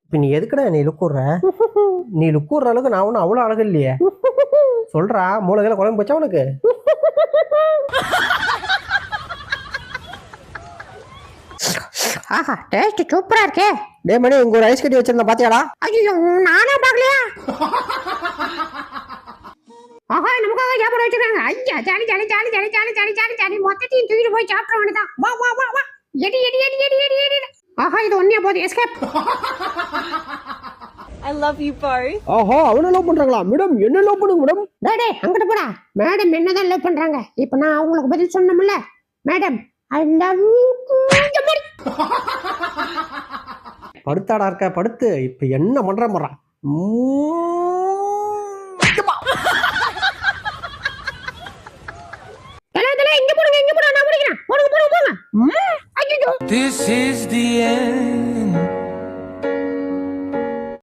இப்ப நீ எதுக்குடா நீ லுக்குற? நீ லுக்குற அளவுக்கு நான் ஒன்றும் அவ்வளோ அழகு இல்லையே. சொல்றா, மூளைகளை குழம்பு போச்சா உனக்கு? ஆஹா, டேஸ்ட் சூப்பரா இருக்கே. டே மணி, இங்க ஒரு ஐஸ் கட்டி வச்சிருந்தேன் பாத்தியாடா? ஐயோ, நானே பார்க்கலையா? ஆஹா, நமக்காக சாப்பாடு வச்சிருக்காங்க. ஐயா, jolly jolly jolly jolly jolly jolly jolly jolly. மொத்தத்தையும் தூக்கிட்டு போய் சாப்பிட வேண்டியதான். வா வா வா வா. எடி எடி எடி எடி எடி எடி. ஆஹா, இது ஒன்னே போதும். Escape. I love you both. ஆஹா, அவனை லவ் பண்றாங்களா? மேடம், என்ன லவ் பண்ணுங்க மேடம்? டேய், அங்கிட்டு போடா. மேடம் என்னதான் லவ் பண்றாங்க. இப்போ நான் அவங்களுக்கு பதில் சொன்னோம்ல. Madam, I love you. படுத்தாடா இருக்க, படுத்து. இப்ப என்ன பண்ற மறா? இங்க போடுங்க, இங்க போடுங்க. நான் முடிக்கிறேன். போடுங்க போடுங்க போடுங்க. ஐயோ. This is the end.